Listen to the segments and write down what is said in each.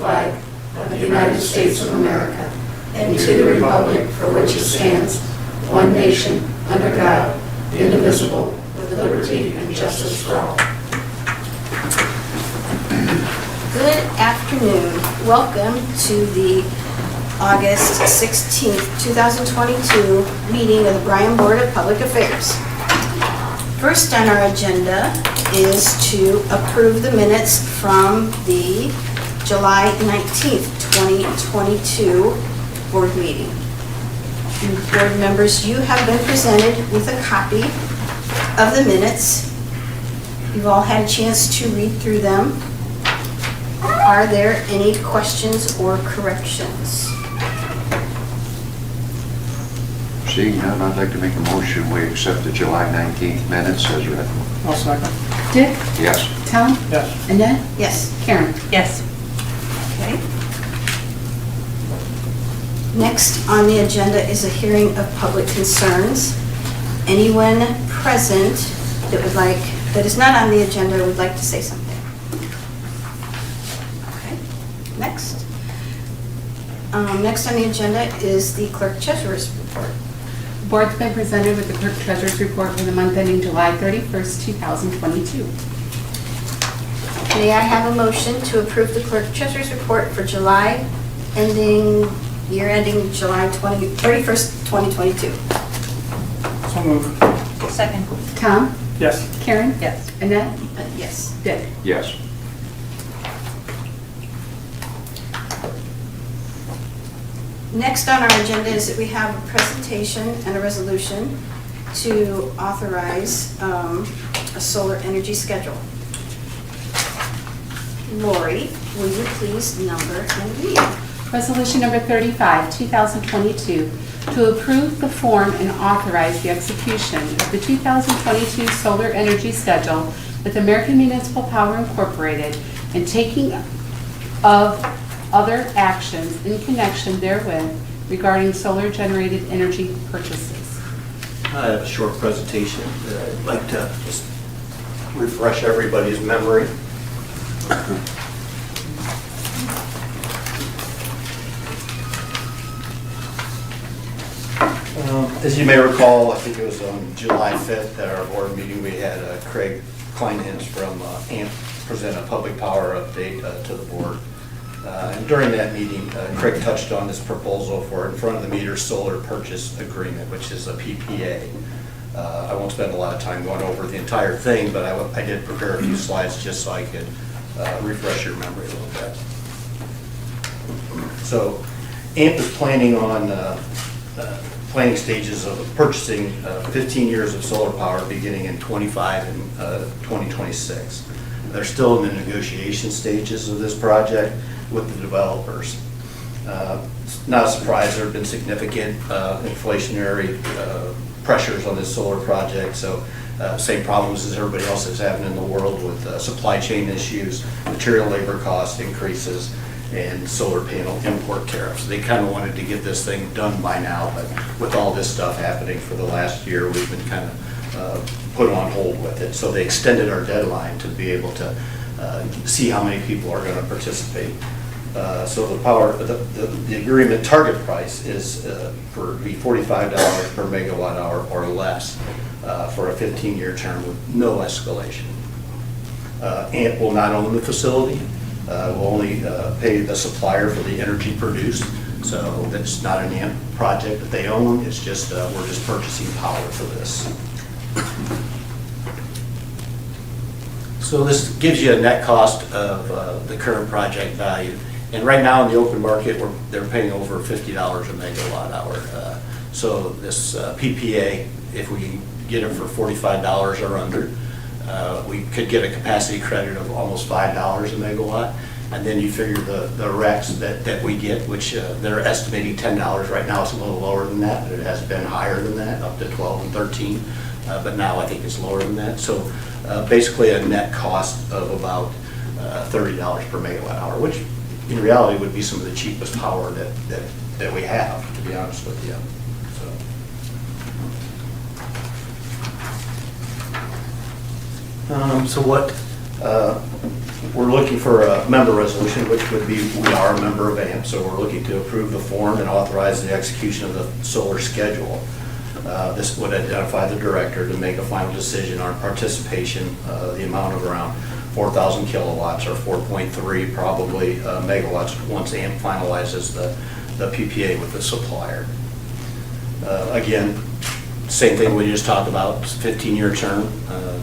flag of the United States of America and to the republic for which it stands, one nation, under God, indivisible, with liberty and justice for all. Good afternoon. Welcome to the August 16th, 2022 meeting of the Bryan Board of Public Affairs. First on our agenda is to approve the minutes from the July 19th, 2022 board meeting. Board members, you have been presented with a copy of the minutes. You've all had a chance to read through them. Are there any questions or corrections? Seeing none, I'd like to make a motion, we accept the July 19th minutes as read. I'll second. Dick? Yes. Tom? Yes. Annette? Yes. Karen? Yes. Okay. Next on the agenda is a hearing of public concerns. Anyone present that is not on the agenda would like to say something? Okay. Next. Next on the agenda is the Clerk-Treasurer's report. The board's been presented with the Clerk-Treasurer's report for the month ending July 31st, 2022. May I have a motion to approve the Clerk-Treasurer's report for year ending July 31st, 2022? So moved. Second. Tom? Yes. Karen? Yes. Annette? Yes. Dick? Yes. Next on our agenda is that we have a presentation and a resolution to authorize a solar energy schedule. Lori, will you please number and read? Resolution number 35, 2022, to approve the form and authorize the execution of the 2022 solar energy schedule with American Municipal Power Incorporated and taking of other actions in connection therewith regarding solar-generated energy purchases. I have a short presentation that I'd like to just refresh everybody's memory. As you may recall, I think it was on July 5th at our board meeting, we had Craig Kleinhans from AMP present a public power update to the board. And during that meeting, Craig touched on this proposal for in front of the meter solar purchase agreement, which is a PPA. I won't spend a lot of time going over the entire thing, but I did prepare a few slides just so I could refresh your memory a little bit. So AMP is planning on planning stages of purchasing 15 years of solar power beginning in 25 and 2026. They're still in the negotiation stages of this project with the developers. It's not a surprise, there have been significant inflationary pressures on this solar project, so same problems as everybody else is having in the world with supply chain issues, material labor cost increases, and solar panel import tariffs. They kind of wanted to get this thing done by now, but with all this stuff happening for the last year, we've been kind of put on hold with it. So they extended our deadline to be able to see how many people are going to participate. So the agreement target price is for be $45 per megawatt hour or less for a 15-year term with no escalation. AMP will not own the facility. Will only pay the supplier for the energy produced. So that's not an AMP project that they own. It's just we're just purchasing power for this. So this gives you a net cost of the current project value. And right now in the open market, they're paying over $50 a megawatt hour. So this PPA, if we can get it for $45 or under, we could get a capacity credit of almost $5 a megawatt. And then you figure the RECs that we get, which they're estimating $10 right now. It's a little lower than that, but it has been higher than that, up to 12 and 13. But now I think it's lower than that. So basically a net cost of about $30 per megawatt hour, which in reality would be some of the cheapest power that we have, to be honest with you. So what We're looking for a member resolution, which would be, we are a member of AMP, so we're looking to approve the form and authorize the execution of the solar schedule. This would identify the director to make a final decision on participation, the amount of around 4,000 kilowatts or 4.3 probably megawatts once AMP finalizes the PPA with the supplier. Again, same thing we just talked about, 15-year term.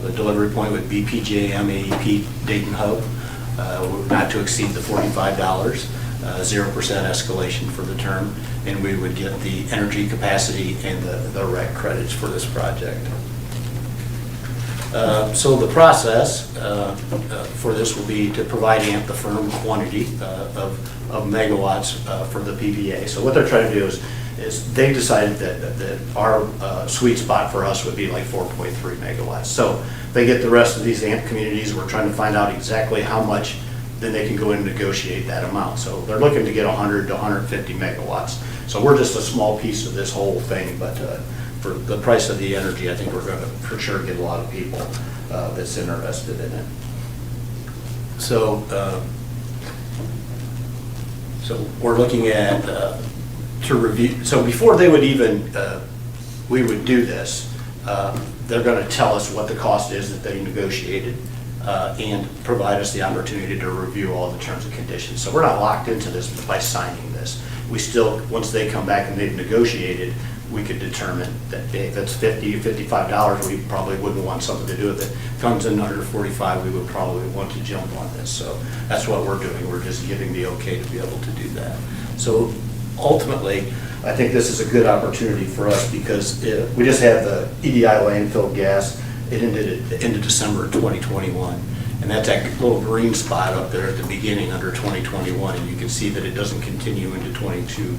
The delivery point would be PJM AEP Dayton Hub, not to exceed the $45, 0% escalation for the term, and we would get the energy capacity and the REC credits for this project. So the process for this will be to provide AMP the firm quantity of megawatts for the PPA. So what they're trying to do is they decided that our sweet spot for us would be like 4.3 megawatts. So they get the rest of these AMP communities. We're trying to find out exactly how much, then they can go in and negotiate that amount. So they're looking to get 100 to 150 megawatts. So we're just a small piece of this whole thing, but for the price of the energy, I think we're going to for sure get a lot of people that's interested in it. So, so we're looking at to review. So before they would even we would do this, they're going to tell us what the cost is that they negotiated and provide us the opportunity to review all the terms and conditions. So we're not locked into this by signing this. We still, once they come back and they've negotiated, we could determine that if it's $50, $55, we probably wouldn't want something to do with it. If it comes in under 45, we would probably want to jump on this. So that's what we're doing. We're just giving the okay to be able to do that. So ultimately, I think this is a good opportunity for us because we just had the EDI landfill gas. It ended at the end of December 2021. And that's that little green spot up there at the beginning under 2021. And you can see that it doesn't continue into 22.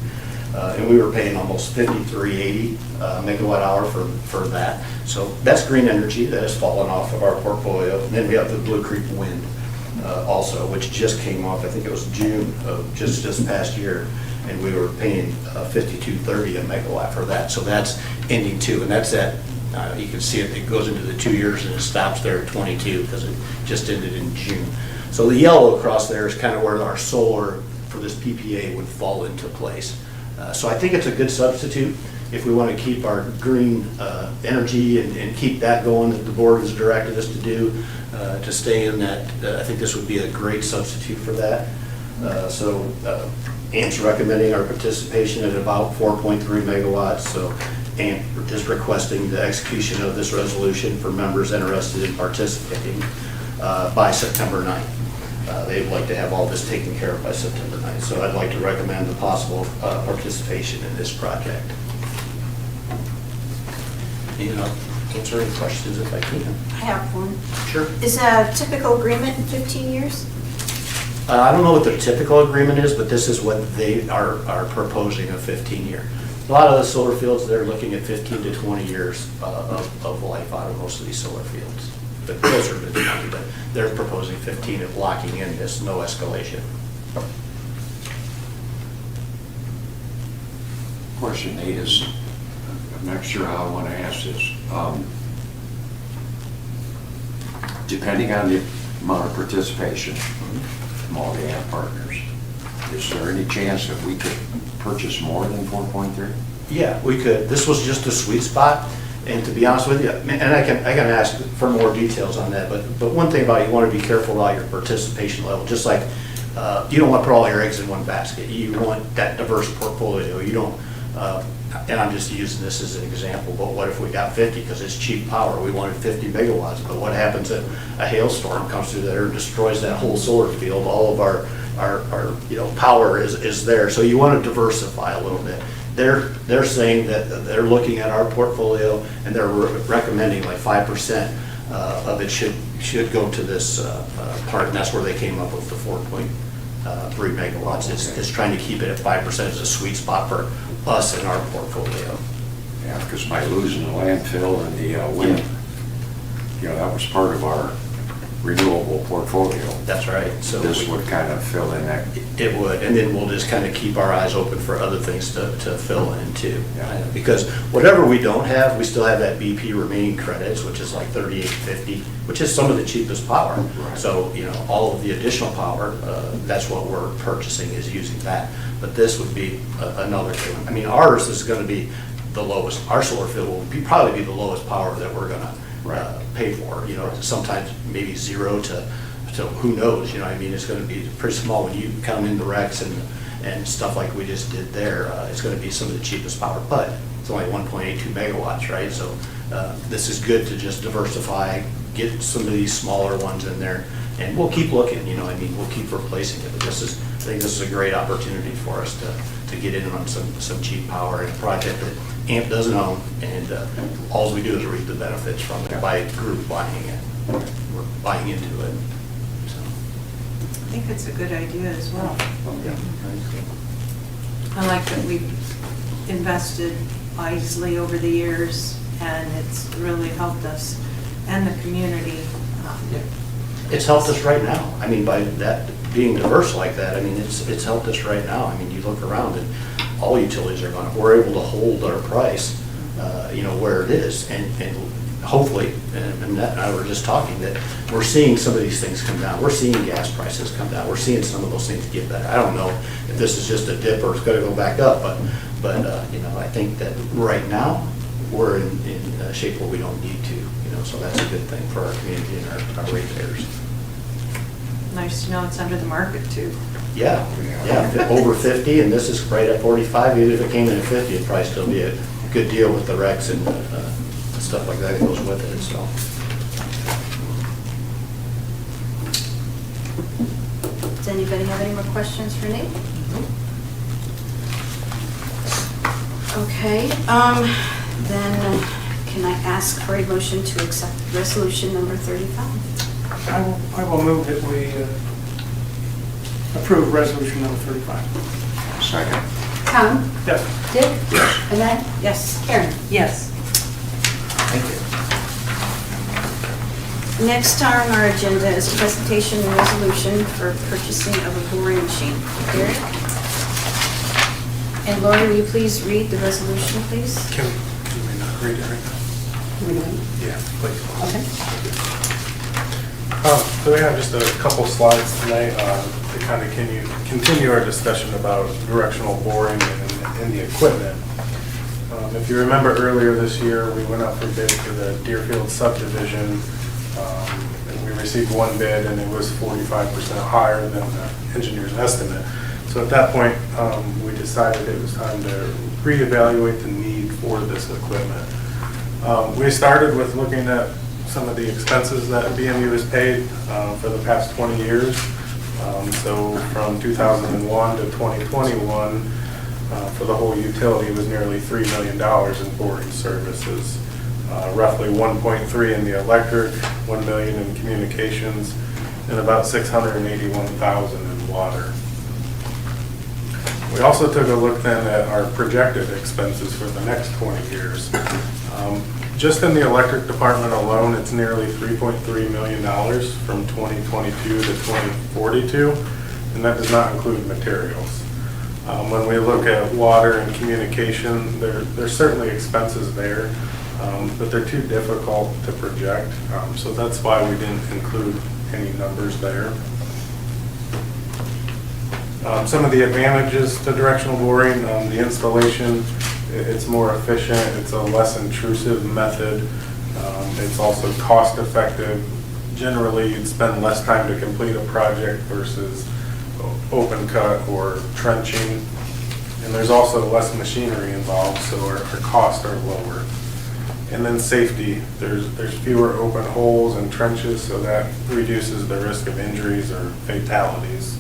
And we were paying almost $53.80 megawatt hour for that. So that's green energy that has fallen off of our portfolio. And then we have the Blue Creek Wind also, which just came off, I think it was June of just this past year. And we were paying $52.30 a megawatt for that. So that's ending too. And that's that, you can see it goes into the 2 years and it stops there at 22 because it just ended in June. So the yellow across there is kind of where our solar for this PPA would fall into place. So I think it's a good substitute if we want to keep our green energy and keep that going that the board has directed us to do, to stay in that. I think this would be a great substitute for that. So AMP's recommending our participation at about 4.3 megawatts. So AMP is requesting the execution of this resolution for members interested in participating by September 9th. They'd like to have all this taken care of by September 9th. So I'd like to recommend the possible participation in this project. You know, answer any questions if I can. I have one. Sure. Is a typical agreement 15 years? I don't know what their typical agreement is, but this is what they are proposing, a 15-year. A lot of the solar fields, they're looking at 15 to 20 years of life out of most of these solar fields. But closer to 20, but they're proposing 15 of locking in this no escalation. Question 8 is, I'm not sure how I want to ask this. Depending on the amount of participation from all the AMP partners, is there any chance that we could purchase more than 4.3? Yeah, we could. This was just a sweet spot. And to be honest with you, and I can ask for more details on that, but one thing about it, you want to be careful about your participation level. Just like you don't want to put all your eggs in one basket. You want that diverse portfolio. You don't, and I'm just using this as an example, but what if we got 50 because it's cheap power? We wanted 50 megawatts, but what happens if a hailstorm comes through there and destroys that whole solar field? All of our power is there. So you want to diversify a little bit. They're saying that they're looking at our portfolio and they're recommending like 5% of it should go to this part, and that's where they came up with the 4.3 megawatts. It's trying to keep it at 5% as a sweet spot for us in our portfolio. Yeah, because by losing the landfill and the wind, that was part of our renewable portfolio. That's right. So This would kind of fill in that. It would, and then we'll just kind of keep our eyes open for other things to fill in too. Yeah. Because whatever we don't have, we still have that BP remaining credits, which is like $38.50, which is some of the cheapest power. Right. So, all of the additional power, that's what we're purchasing, is using that. But this would be another thing. I mean, ours is going to be the lowest. Our solar field will probably be the lowest power that we're going to pay for. Sometimes maybe 0 to who knows, I mean, it's gonna be pretty small when you count in the RECs and stuff like we just did there. It's gonna be some of the cheapest power, but it's only 1.82 megawatts, right? So this is good to just diversify, get some of these smaller ones in there, and we'll keep looking, I mean, we'll keep replacing it. But I think this is a great opportunity for us to get in on some cheap power in a project that AMP doesn't own, and all we do is reap the benefits from it by group buying it. We're buying into it. I think it's a good idea as well. Yeah. I like that we've invested wisely over the years, and it's really helped us and the community. It's helped us right now. I mean, by that being diverse like that, I mean, it's helped us right now. I mean, you look around and all utilities are we're able to hold our price, where it is, and hopefully, and Annette and I were just talking, that we're seeing some of these things come down. We're seeing gas prices come down. We're seeing some of those things get better. I don't know if this is just a dip or it's going to go back up, but I think that right now we're in shape where we don't need to, so that's a good thing for our community and our ratepayers. Nice to know it's under the market too. Yeah, over 50, and this is right at 45. Even if it came in at 50, it'd probably still be a good deal with the RECs and stuff like that goes with it, so. Does anybody have any more questions for Nate? Okay, then can I ask for a motion to accept resolution number 35? I will move that we approve resolution number 35. Second. Tom? Yes. Dick? Yes. Annette? Yes. Karen? Yes. Thank you. Next on our agenda is a presentation and resolution for purchasing of a boring machine. Eric? And Lori, will you please read the resolution, please? Can we not read it right now? Yeah, please. Okay. So we have just a couple slides tonight to kind of continue our discussion about directional boring and the equipment. If you remember earlier this year, we went out for bid for the Deerfield subdivision, and we received one bid, and it was 45% higher than the engineer's estimate. So at that point, we decided it was time to reevaluate the need for this equipment. We started with looking at some of the expenses that BMU has paid for the past 20 years. So from 2001 to 2021, for the whole utility, it was nearly $3 million in boring services. Roughly 1.3 in the electric, 1 million in communications, and about 681,000 in water. We also took a look then at our projected expenses for the next 20 years. Just in the electric department alone, it's nearly $3.3 million from 2022 to 2042, and that does not include materials. When we look at water and communication, there's certainly expenses there, but they're too difficult to project, so that's why we didn't include any numbers there. Some of the advantages to directional boring, the installation, it's more efficient, it's a less intrusive method, it's also cost effective. Generally, you'd spend less time to complete a project versus open cut or trenching. And there's also less machinery involved, so our costs are lower. And then safety, there's fewer open holes and trenches, so that reduces the risk of injuries or fatalities.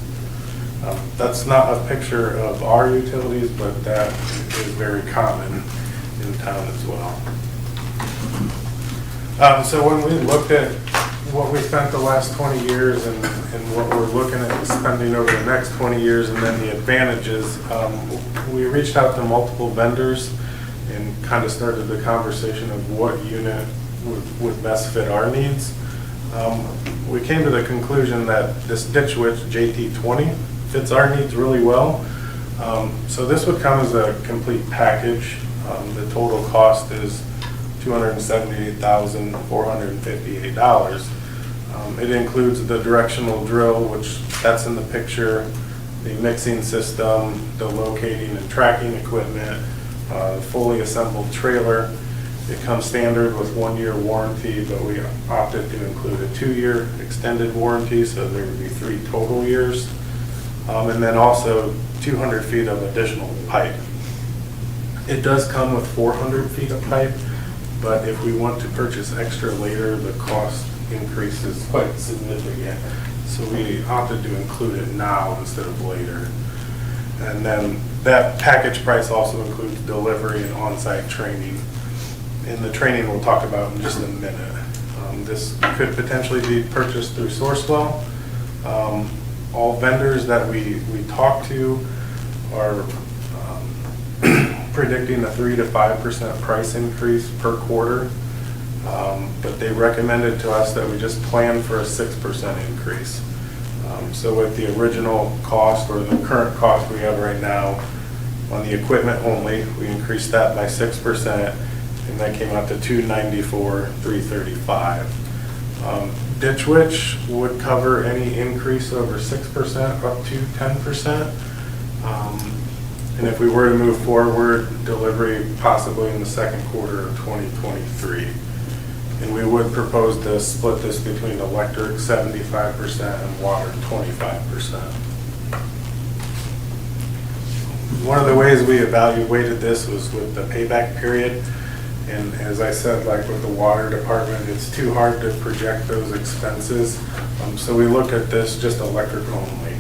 That's not a picture of our utilities, but that is very common in town as well. So when we looked at what we spent the last 20 years and what we're looking at spending over the next 20 years and then the advantages, we reached out to multiple vendors and kind of started the conversation of what unit would best fit our needs. We came to the conclusion that this Ditch Witch JT20 fits our needs really well. So this would come as a complete package. The total cost is $278,458. It includes the directional drill, which that's in the picture, the mixing system, the locating and tracking equipment, fully assembled trailer. It comes standard with 1-year warranty, but we opted to include a 2-year extended warranty, so there would be 3 total years. And then also 200 feet of additional pipe. It does come with 400 feet of pipe, but if we want to purchase extra later, the cost increase is quite significant. So we opted to include it now instead of later. And then that package price also includes delivery and on-site training. And the training we'll talk about in just a minute. This could potentially be purchased through Sourcewell. All vendors that we talk to are predicting a 3 to 5% price increase per quarter. But they recommended to us that we just plan for a 6% increase. So with the original cost or the current cost we have right now on the equipment only, we increased that by 6%, and that came out to $294,335. Ditch Witch would cover any increase over 6% up to 10%. And if we were to move forward, delivery possibly in the second quarter of 2023. And we would propose to split this between electric 75% and water 25%. One of the ways we evaluated this was with the payback period. And as I said, like with the water department, it's too hard to project those expenses. So we looked at this just electric only.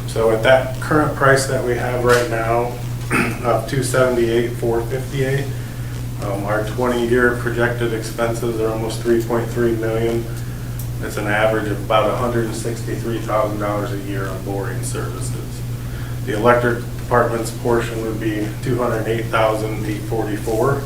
So at that current price that we have right now of $278,458, our 20-year projected expenses are almost $3.3 million. It's an average of about $163,000 a year on boring services. The electric department's portion would be $208,844.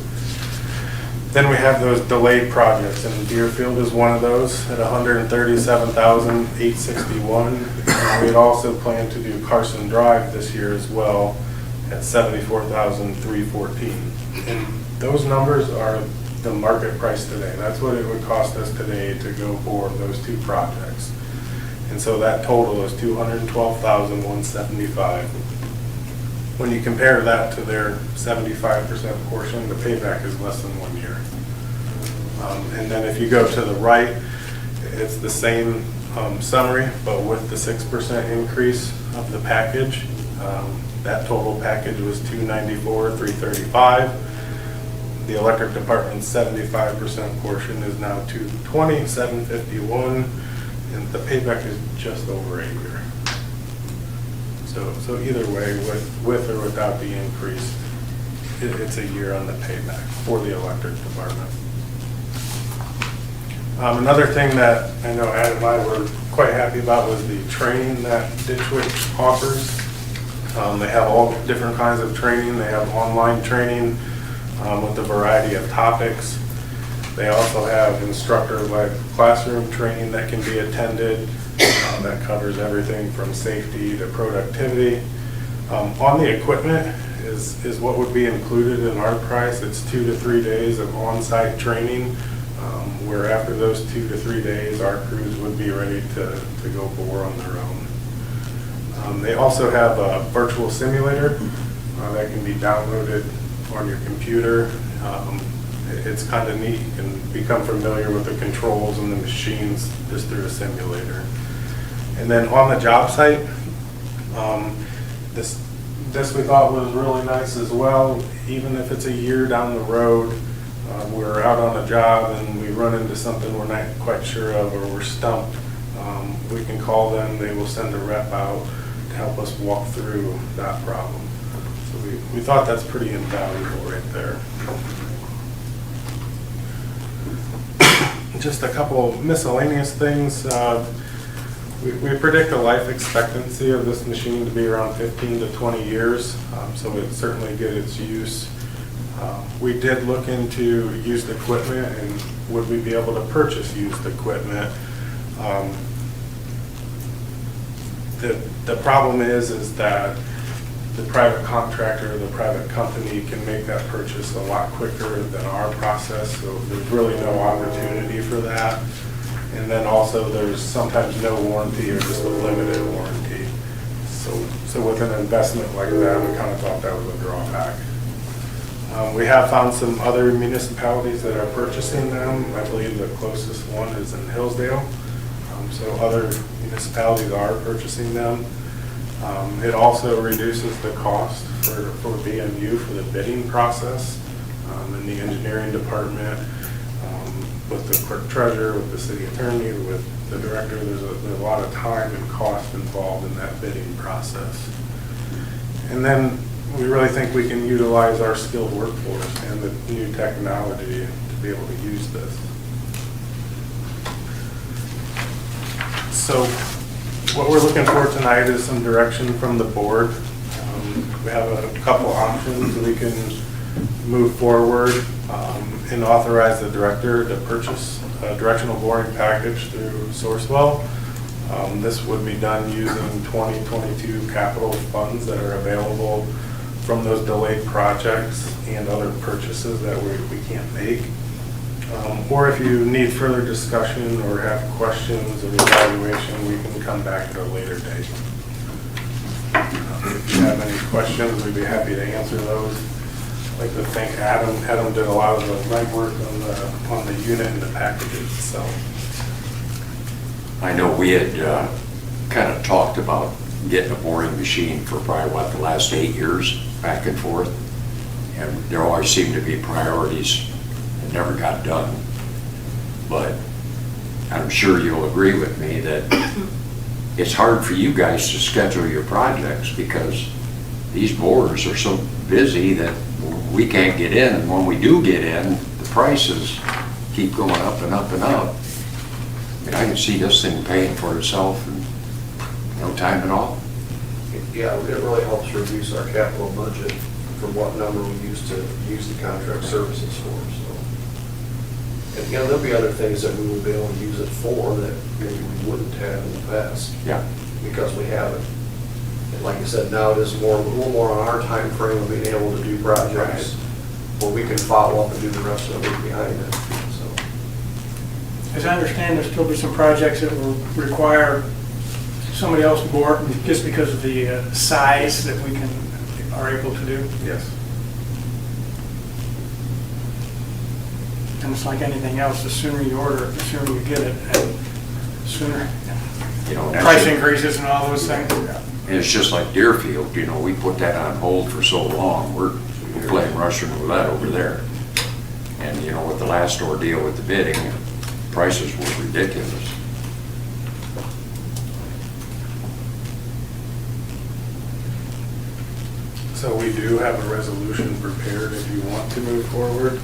Then we have those delayed projects, and Deerfield is one of those at $137,861. And we'd also planned to do Carson Drive this year as well at $74,314. And those numbers are the market price today. That's what it would cost us today to go for those 2 projects. And so that total is $212,175. When you compare that to their 75% portion, the payback is less than 1 year. And then if you go to the right, it's the same summary, but with the 6% increase of the package. That total package was $294,335. The electric department's 75% portion is now $220,751, and the payback is just over a year. So either way, with or without the increase, it's a year on the payback for the electric department. Another thing that I know Ed and I were quite happy about was the training that Ditch Witch offers. They have all different kinds of training. They have online training with a variety of topics. They also have instructor-led classroom training that can be attended. That covers everything from safety to productivity. On the equipment is what would be included in our price. It's 2 to 3 days of on-site training, where after those 2 to 3 days, our crews would be ready to go bore on their own. They also have a virtual simulator that can be downloaded on your computer. It's kind of neat. You can become familiar with the controls and the machines just through a simulator. And then on the job site, this we thought was really nice as well. Even if it's a year down the road, we're out on a job and we run into something we're not quite sure of or we're stumped, we can call them. They will send a rep out to help us walk through that problem. So we thought that's pretty invaluable right there. Just a couple miscellaneous things. We predict a life expectancy of this machine to be around 15 to 20 years, so it certainly get its use. We did look into used equipment and would we be able to purchase used equipment. The problem is that the private contractor, the private company can make that purchase a lot quicker than our process, so there's really no opportunity for that. And then also there's sometimes no warranty or just a limited warranty. So with an investment like that, we kind of thought that was a drawback. We have found some other municipalities that are purchasing them. I believe the closest one is in Hillsdale. So other municipalities are purchasing them. It also reduces the cost for BMU for the bidding process in the engineering department, with the clerk-treasurer, with the city attorney, with the director. There's a lot of time and cost involved in that bidding process. And then we really think we can utilize our skilled workforce and the new technology to be able to use this. So what we're looking for tonight is some direction from the board. We have a couple options. We can move forward and authorize the director to purchase a directional boring package through Sourcewell. This would be done using 2022 capital funds that are available from those delayed projects and other purchases that we can't make. Or if you need further discussion or have questions or evaluation, we can come back at a later date. If you have any questions, we'd be happy to answer those. I'd like to thank Adam. Adam did a lot of the legwork on the unit and the packages itself. I know we had kind of talked about getting a boring machine for probably, what, the last 8 years, back and forth. And there always seemed to be priorities that never got done. But I'm sure you'll agree with me that it's hard for you guys to schedule your projects because these borers are so busy that we can't get in. And when we do get in, the prices keep going up and up and up. I mean, I can see this thing paying for itself in no time at all. Yeah, it really helps reduce our capital budget from what number we used to use the contract services for. So, and there'll be other things that we will be able to use it for that maybe we wouldn't have in the past. Yeah. Because we haven't. And like I said, now it is a little more on our time frame of being able to do projects where we can follow up and do the rest of it behind it. So, As I understand, there'll still be some projects that will require somebody else to bore it just because of the size that we are able to do. Yes. And it's like anything else, the sooner you order it, the sooner you get it, and the sooner You know, price increases and all those things. And it's just like Deerfield, you know, we put that on hold for so long. We're playing Russian roulette over there. And, you know, with the last ordeal with the bidding, prices were ridiculous. So we do have a resolution prepared if you want to move forward.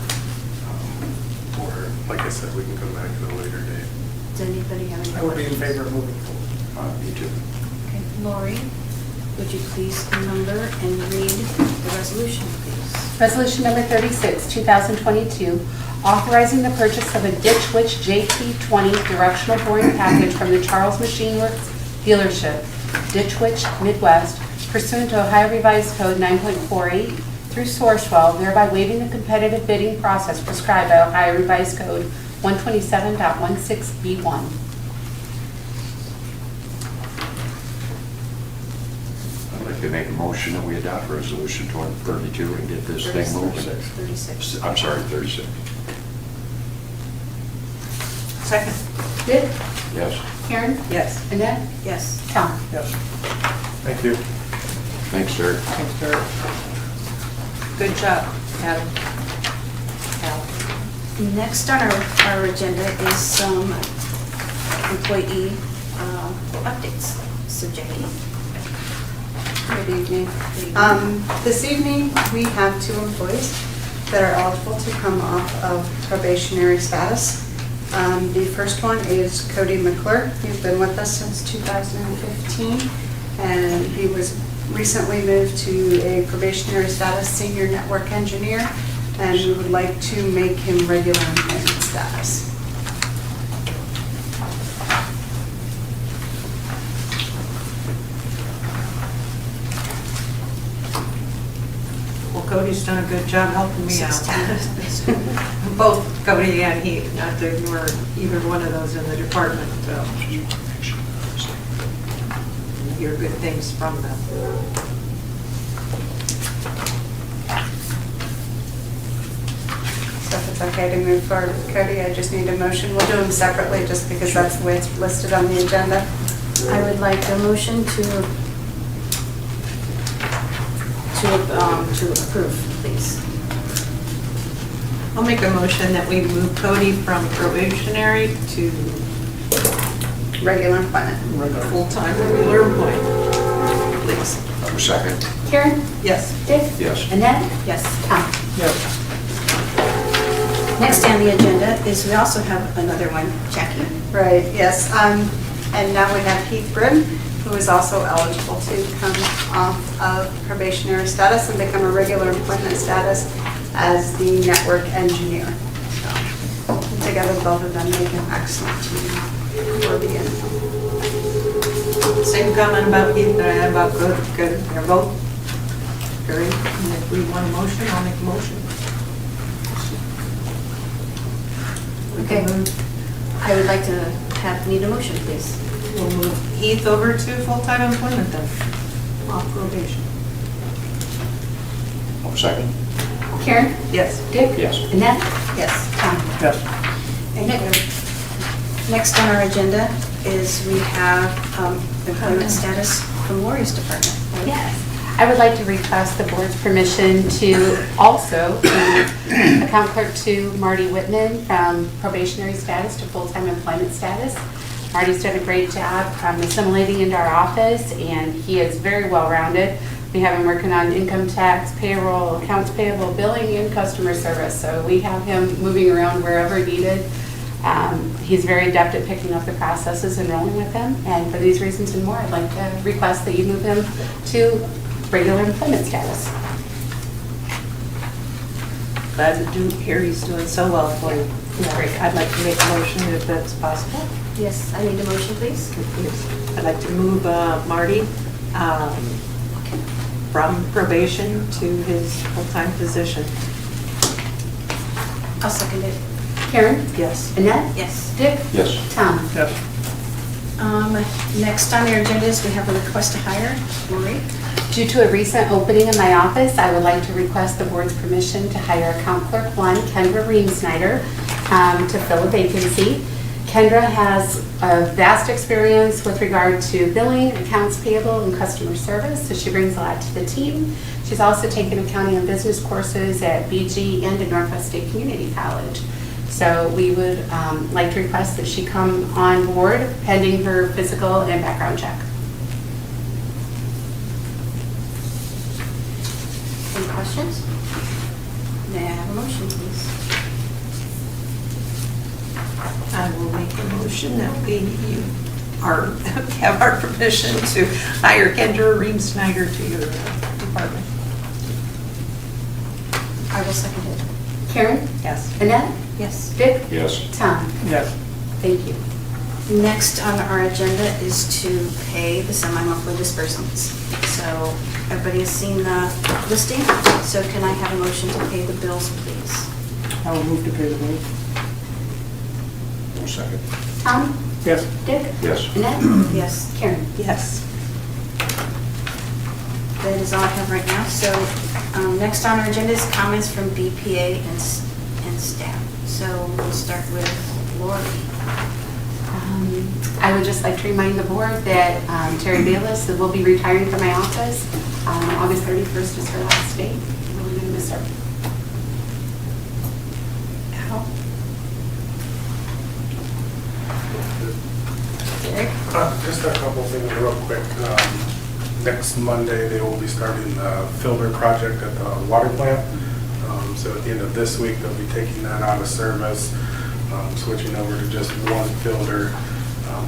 Or, like I said, we can come back at a later date. Does anybody have any questions? I would be in favor of moving forward. Me too. Okay, Lori, would you please number and read the resolution, please? Resolution number 36, 2022, authorizing the purchase of a Ditch Witch JT20 directional boring package from the Charles Machine Works dealership, Ditch Witch Midwest, pursuant to Ohio Revised Code 9.48 through Sourcewell, thereby waiving the competitive bidding process prescribed by Ohio Revised Code 127.16B1. I'd like to make a motion that we adopt resolution 2032 and get this thing moving. 36. I'm sorry, 36. Second. Dick? Yes. Karen? Yes. Annette? Yes. Tom? Yes. Thank you. Thanks, Derek. Thanks, Derek. Good job, Adam. Al. Next on our agenda is some employee updates. So Jackie. Good evening. This evening, we have 2 employees that are eligible to come off of probationary status. The first one is Cody McClure. He's been with us since 2015, and he was recently moved to a probationary status senior network engineer. and we would like to make him regular employment status. Well, Cody's done a good job helping me out. Both Cody and he, not to ignore either one of those in the department. Hear good things from them. So if it's okay to move forward with Cody, I just need a motion. We'll do them separately just because that's the way it's listed on the agenda. I would like a motion to approve, please. I'll make a motion that we move Cody from probationary to Regular employment. full-time regular employment. Please. I'm second. Karen? Yes. Dick? Yes. Annette? Yes. Tom? Yes. Next on the agenda is we also have another one, Jackie. Right, yes. And now we have Heath Brim, who is also eligible to come off of probationary status and become a regular employment status as the network engineer. So, together, both of them make an excellent team for the end. Same comment about Heath that I had about good. They're both very, and if we want a motion, I'll make a motion. Okay. I would like to need a motion, please. We'll move Heath over to full-time employment then, off probation. I'm second. Karen? Yes. Dick? Yes. Annette? Yes. Tom? Yes. And next on our agenda is we have employment status from Lori's department. Yes. I would like to request the board's permission to also move account clerk to Marty Whitman from probationary status to full-time employment status. Marty's done a great job assimilating into our office, and he is very well-rounded. We have him working on income tax, payroll, accounts payable, billing, and customer service. So we have him moving around wherever needed. He's very adept at picking up the processes and rolling with them. And for these reasons and more, I'd like to request that you move him to regular employment status. Glad to hear he's doing so well for you. Great. I'd like to make a motion if that's possible. Yes, I need a motion, please. I'd like to move Marty from probation to his full-time position. I'll second it. Karen? Yes. Annette? Yes. Dick? Yes. Tom? Yes. Next on our agenda is we have a request to hire Lori. Due to a recent opening in my office, I would like to request the board's permission to hire account clerk 1, Kendra Reamsnyder, to fill a vacancy. Kendra has a vast experience with regard to billing, accounts payable, and customer service, so she brings a lot to the team. She's also taken accounting and business courses at BG and at Northwest State Community College. So we would like to request that she come on board pending her physical and background check. Any questions? May I have a motion, please? I will make a motion that we have our permission to hire Kendra Reamsnyder to your department. I will second it. Karen? Yes. Annette? Yes. Dick? Yes. Tom? Yes. Thank you. Next on our agenda is to pay the semi-monthly disbursements. So everybody has seen the listing, so can I have a motion to pay the bills, please? I will move to pay the bills. I'm second. Tom? Yes. Dick? Yes. Annette? Yes. Karen? Yes. That is all I have right now. So next on our agenda is comments from Bpa and Staff. So we'll start with Lori. I would just like to remind the board that Terry Bayless will be retiring from my office. August 31st is her last day. We're really going to miss her. Al? Derek? Just a couple things real quick. Next Monday, they will be starting the filter project at the water plant. So at the end of this week, they'll be taking that out of service, switching over to just one filter.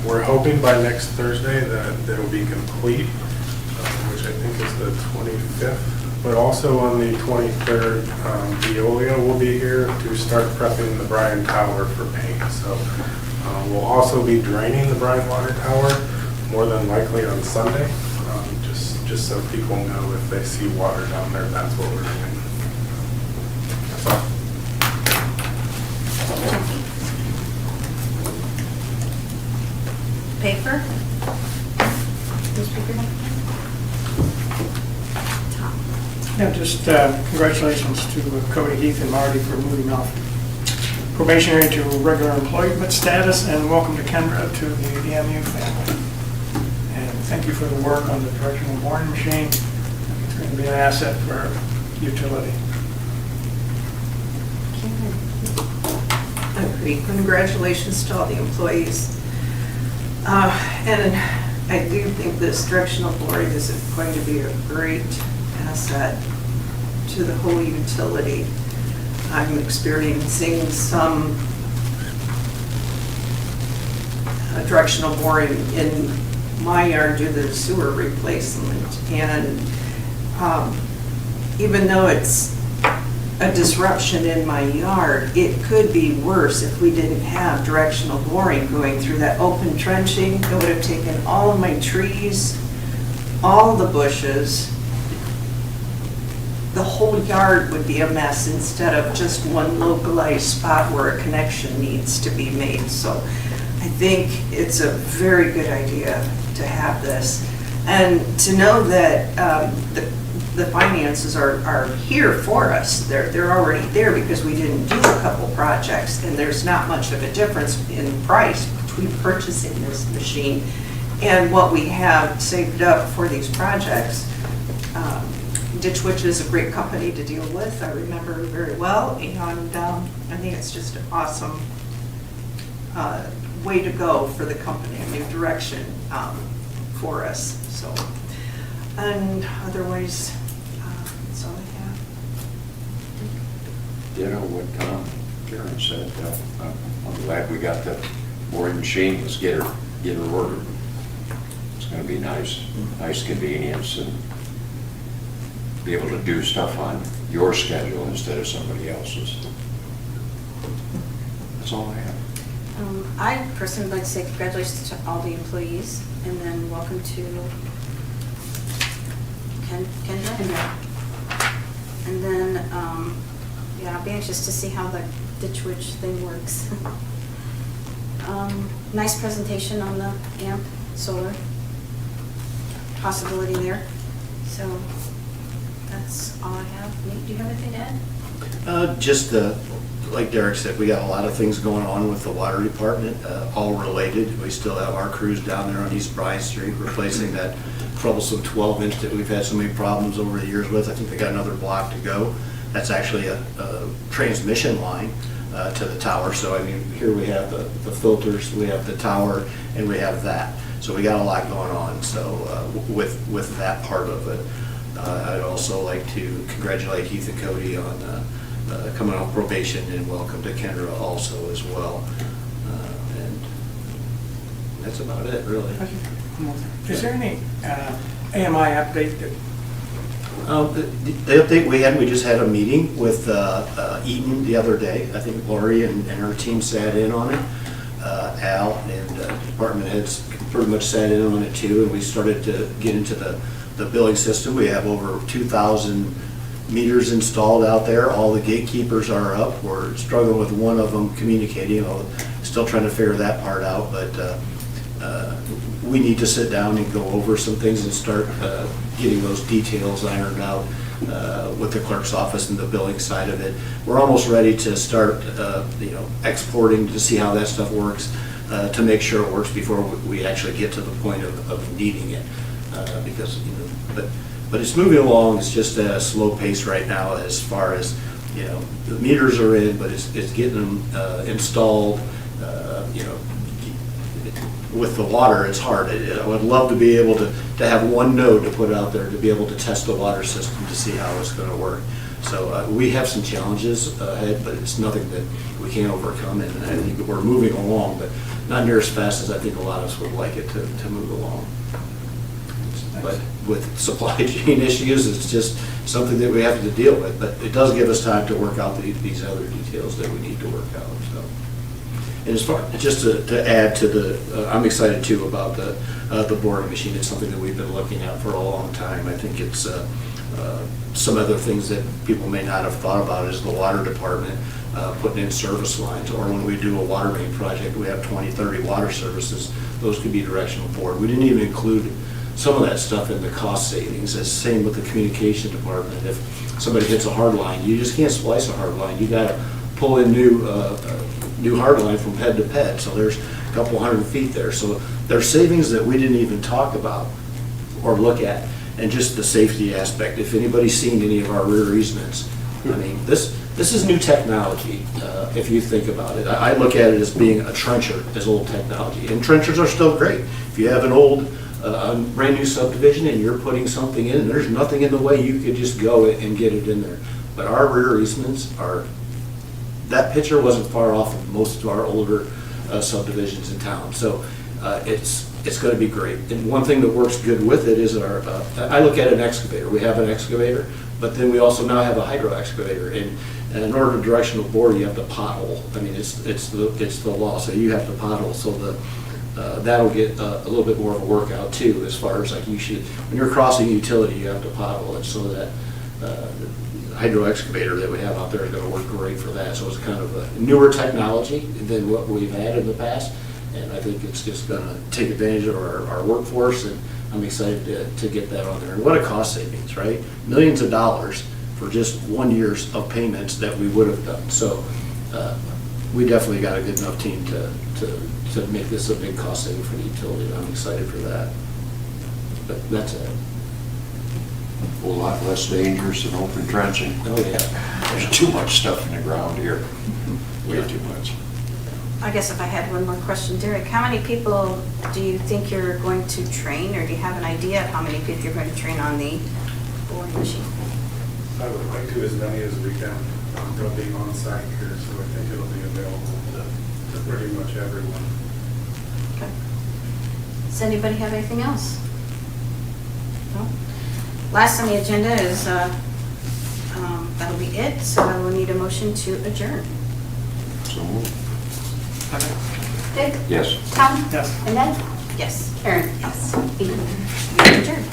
We're hoping by next Thursday that it'll be complete, which I think is the 25th, But also on the 23rd, Veolia will be here to start prepping the Bryan Tower for paint. So we'll also be draining the Bryan Water Tower, more than likely on Sunday, just so people know if they see water down there, that's what we're doing. That's all. Paper? Newspaper? Tom? Yeah, just congratulations to Cody, Heath, and Marty for moving off probationary to regular employment status, and welcome to Kendra to the EMU family. And thank you for the work on the directional boring machine. It's going to be an asset for our utility. Agreed. Congratulations to all the employees. And I do think this directional boring is going to be a great asset to the whole utility. I'm experiencing some directional boring in my yard due to the sewer replacement. And even though it's a disruption in my yard, it could be worse if we didn't have directional boring going through that open trenching. It would have taken all of my trees, all the bushes. The whole yard would be a mess instead of just one localized spot where a connection needs to be made. So I think it's a very good idea to have this. And to know that the finances are here for us. They're already there because we didn't do a couple projects, and there's not much of a difference in price between purchasing this machine and what we have saved up for these projects. Ditch Witch is a great company to deal with. I remember very well, and I think it's just an awesome way to go for the company, a new direction for us. So, and otherwise, that's all I have. You know what Karen said, I'm glad we got the boring machine. Let's get her ordered. It's going to be nice convenience, and be able to do stuff on your schedule instead of somebody else's. That's all I have. I personally would like to say congratulations to all the employees, and then welcome to Kendra. And then, yeah, I'll be anxious to see how the Ditch Witch thing works. Nice presentation on the AMP solar possibility there. So that's all I have. Nate, do you have anything to add? Just like Derek said, we got a lot of things going on with the water department, all related. We still have our crews down there on East Bryan Street replacing that troublesome 12-inch that we've had so many problems over the years with. I think they got another block to go. That's actually a transmission line to the tower. So I mean, here we have the filters, we have the tower, and we have that. So we got a lot going on. So with that part of it, I'd also like to congratulate Heath and Cody on coming off probation, and welcome to Kendra also as well. And that's about it, really. Is there any AMI update that? The update we had, we just had a meeting with Eaton the other day. I think Lori and her team sat in on it. Al and department heads pretty much sat in on it too, and we started to get into the billing system. We have over 2,000 meters installed out there. All the gatekeepers are up. We're struggling with one of them communicating. Still trying to figure that part out, but we need to sit down and go over some things and start getting those details ironed out with the clerk's office and the billing side of it. We're almost ready to start exporting to see how that stuff works, to make sure it works before we actually get to the point of needing it, because but it's moving along. It's just at a slow pace right now as far as the meters are in, but it's getting them installed. With the water, it's hard. I would love to be able to have one node to put out there to be able to test the water system to see how it's going to work. So we have some challenges ahead, but it's nothing that we can't overcome, and I think we're moving along, but not near as fast as I think a lot of us would like it to move along. But with supply chain issues, it's just something that we have to deal with. But it does give us time to work out these other details that we need to work out, so. And as far, just to add to the, I'm excited too about the boring machine. It's something that we've been looking at for a long time. I think it's some other things that people may not have thought about is the water department putting in service lines, or when we do a water main project, we have 20, 30 water services, those could be directional board. We didn't even include some of that stuff in the cost savings. It's the same with the communication department. If somebody hits a hard line, you just can't splice a hard line. You gotta pull in new hard line from head to ped, so there's a couple 100 feet there. So there's savings that we didn't even talk about or look at, and just the safety aspect. If anybody's seen any of our rear easements, I mean, this is new technology, if you think about it. I look at it as being a trencher as old technology, and trenchers are still great. If you have an old, brand new subdivision and you're putting something in, there's nothing in the way, you could just go and get it in there. But our rear easements are, that picture wasn't far off of most of our older subdivisions in town. So it's going to be great. And one thing that works good with it is our, I look at an excavator. We have an excavator, but then we also now have a hydro excavator. And in order to directional bore, you have to pothole. I mean, it's the law, so you have to pothole. So that'll get a little bit more of a workout too, as far as like you should, when you're crossing utility, you have to pothole it, so that hydro excavator that we have out there is going to work great for that. So it's kind of a newer technology than what we've had in the past, and I think it's just going to take advantage of our workforce, and I'm excited to get that on there. And what a cost savings, right? Millions of dollars for just 1 year of payments that we would have done. So we definitely got a good enough team to make this a big cost saving for the utility. I'm excited for that. But that's it. A whole lot less dangerous than open trenching. Oh, yeah. There's too much stuff in the ground here. Way too much. I guess if I had one more question, Derek, how many people do you think you're going to train, or do you have an idea of how many people you're going to train on the boring machine? I would like to as many as we can. They'll be on site here, so I think it'll be available to pretty much everyone. Okay. Does anybody have anything else? No? Last on the agenda is, that'll be it, so I will need a motion to adjourn. So moved. Dick? Yes. Tom? Yes. Annette? Yes. Erin? Yes. Adjourn.